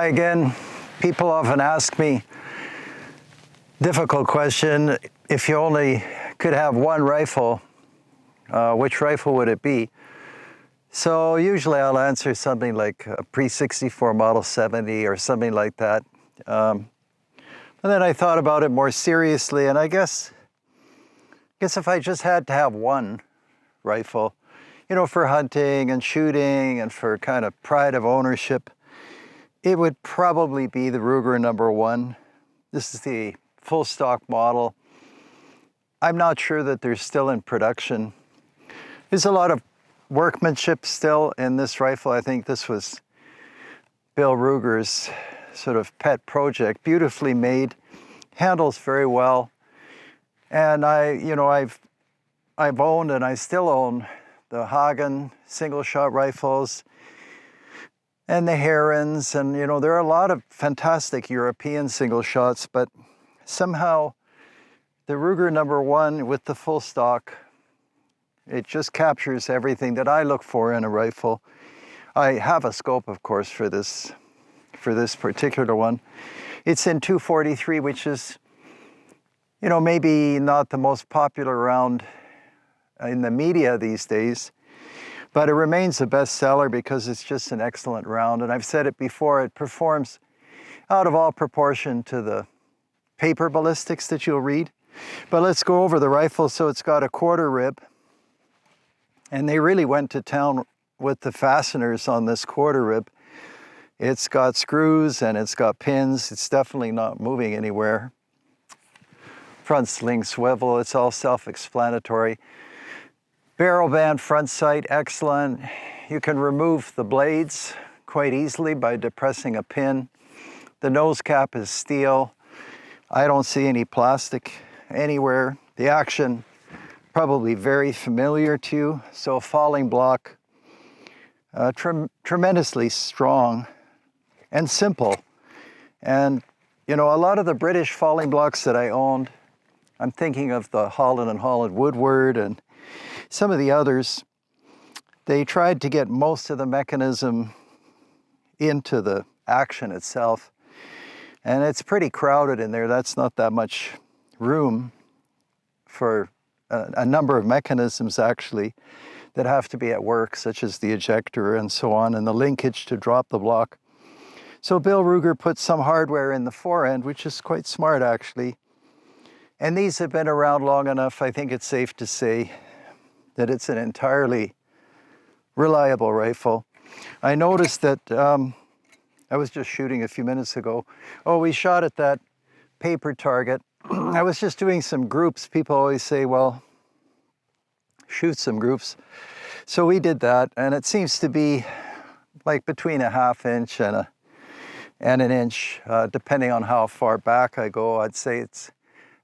Hi again. People often ask me, difficult question, if you only could have one rifle, which rifle would it be? So usually I'll answer something like a pre-64 Model 70 or something like that. And then I thought about it more seriously, and I guess if I just had to have one rifle, you know, for hunting and shooting and for kind of pride of ownership, it would probably be the Ruger #1. This is the full stock model. I'm not sure that they're still in production. There's a lot of workmanship still in this rifle. I think this was Bill Ruger's sort of pet project, beautifully made, handles very well. And I've owned and I still own the Hagen single shot rifles and the Herons, and there are a lot of fantastic European single shots, but somehow the Ruger #1 with the full stock, it just captures everything that I look for in a rifle. I have a scope, of course, for this particular one. It's in .243, which is, maybe not the most popular round in the media these days, but it remains a bestseller because it's just an excellent round. And I've said it before, it performs out of all proportion to the paper ballistics that you'll read. But let's go over the rifle. So it's got a quarter rib, and they really went to town with the fasteners on this quarter rib. It's got screws and it's got pins. It's definitely not moving anywhere. Front sling swivel, it's all self-explanatory. Barrel band front sight, excellent. You can remove the blades quite easily by depressing a pin. The nose cap is steel. I don't see any plastic anywhere. The action, probably very familiar to you. So falling block, tremendously strong and simple. And a lot of the British falling blocks that I owned, I'm thinking of the Holland & Holland Woodward and some of the others, they tried to get most of the mechanism into the action itself. And it's pretty crowded in there. That's not that much room for a number of mechanisms, actually, that have to be at work, such as the ejector and so on, and the linkage to drop the block. So Bill Ruger put some hardware in the forend, which is quite smart, actually. And these have been around long enough, I think it's safe to say, that it's an entirely reliable rifle. I noticed that I was just shooting a few minutes ago. Oh, we shot at that paper target. I was just doing some groups. People always say, well, shoot some groups. So we did that, and it seems to be like between a ½ inch and an inch, depending on how far back I go. I'd say it's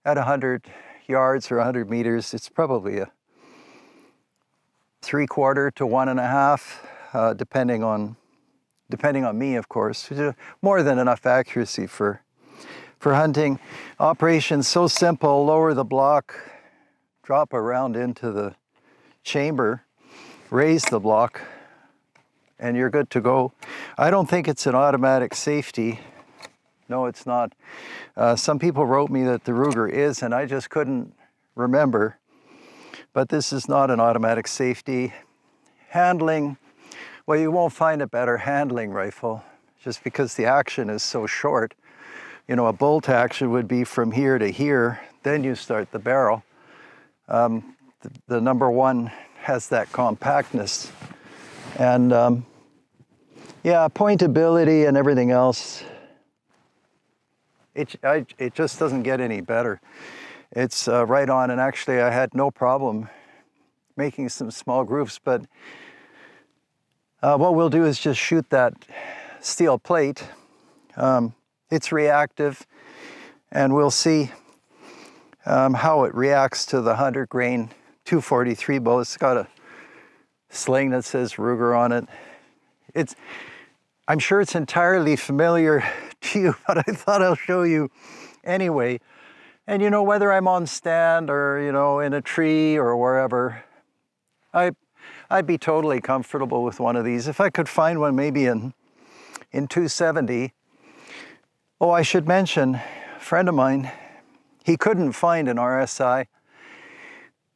at 100 yards or 100 meters. It's probably a 3/4 to 1.5, depending on me, of course. More than enough accuracy for hunting. Operation's so simple: lower the block, drop a round into the chamber, raise the block, and you're good to go. I don't think it's an automatic safety. No, it's not. Some people wrote me that the Ruger is, and I just couldn't remember. But this is not an automatic safety. Handling, well, you won't find a better handling rifle just because the action is so short. A bolt action would be from here to here, then you start the barrel. The #1 has that compactness. And yeah, pointability and everything else, it just doesn't get any better. It's right on, and actually I had no problem making some small grooves, but what we'll do is just shoot that steel plate. It's reactive, and we'll see how it reacts to the 100 grain 243 bullet. It's got a sling that says Ruger on it. I'm sure it's entirely familiar to you, but I thought I'll show you anyway. And whether I'm on stand or, in a tree or wherever, I'd be totally comfortable with one of these. If I could find one maybe in 270, Oh, I should mention, a friend of mine, he couldn't find an RSI,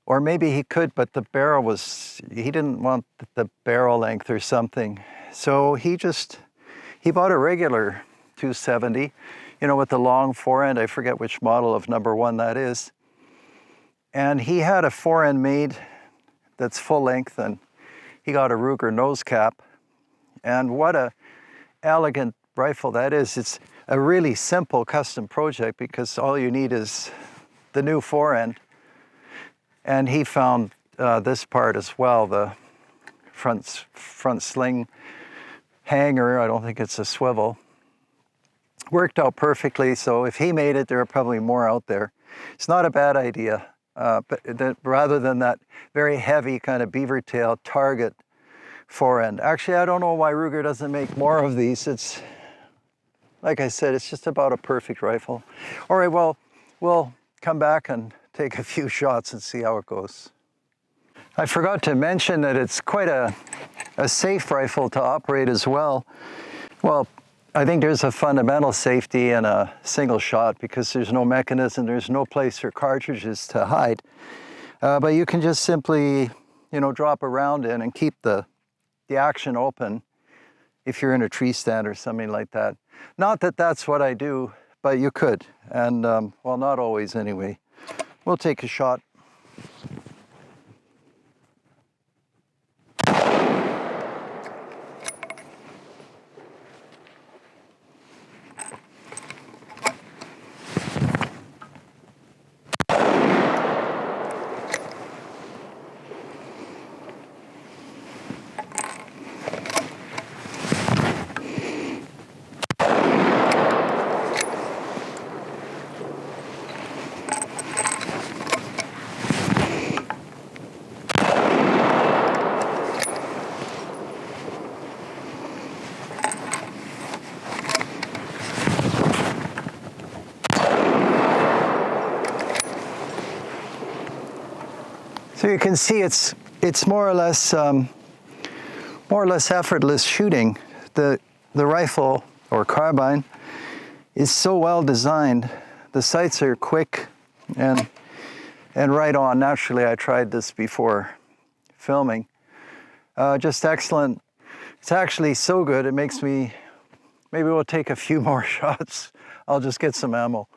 or maybe he could, but the barrel was, he didn't want the barrel length or something. So he bought a regular 270, you know, with the long forend. I forget which model of #1 that is. And he had a forend made that's full length, and he got a Ruger nose cap. And what a elegant rifle that is. It's a really simple custom project because all you need is the new forend. And he found this part as well, the front sling hanger. I don't think it's a swivel. Worked out perfectly, so if he made it, there are probably more out there. It's not a bad idea, but rather than that very heavy kind of beaver tail target forend. Actually, I don't know why Ruger doesn't make more of these. It's, like I said, it's just about a perfect rifle. All right, well, we'll come back and take a few shots and see how it goes. I forgot to mention that it's quite a safe rifle to operate as well. Well, I think there's a fundamental safety in a single shot because there's no mechanism, there's no place for cartridges to hide. But you can just simply, you know, drop a round in and keep the action open if you're in a tree stand or something like that. Not that that's what I do, but you could. And, well, not always anyway. We'll take a shot. So you can see it's more or less effortless shooting. The rifle or carbine is so well designed. The sights are quick and right on. Naturally, I tried this before filming. Just excellent. It's actually so good it makes me, maybe we'll take a few more shots. I'll just get some ammo.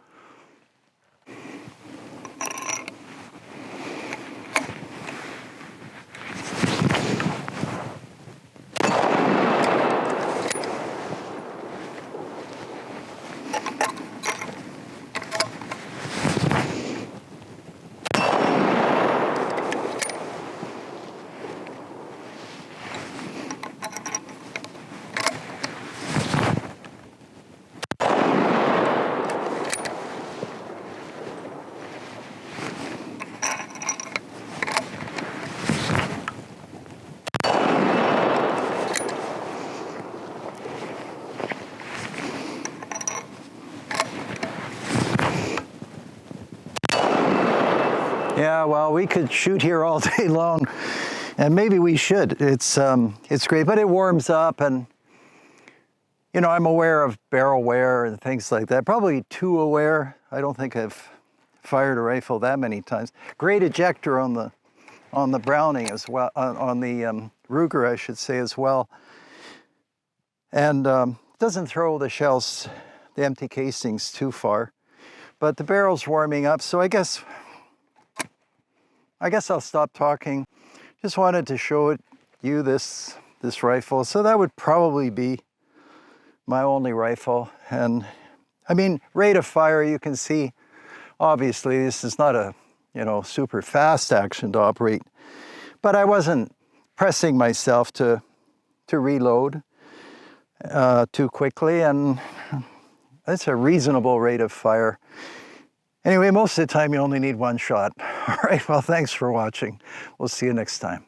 Yeah, well, we could shoot here all day long, and maybe we should. It's great, but it warms up, and you know, I'm aware of barrel wear and things like that. Probably too aware. I don't think I've fired a rifle that many times. Great ejector on the Browning as well, on the Ruger, I should say, as well, and doesn't throw the shells, the empty casings, too far. But the barrel's warming up, so I guess I'll stop talking. Just wanted to show you this rifle. So that would probably be my only rifle. And I mean, rate of fire, you can see, obviously this is not a, you know, super fast action to operate, but I wasn't pressing myself to reload too quickly, and it's a reasonable rate of fire. Anyway, most of the time you only need one shot. All right, well, thanks for watching. We'll see you next time.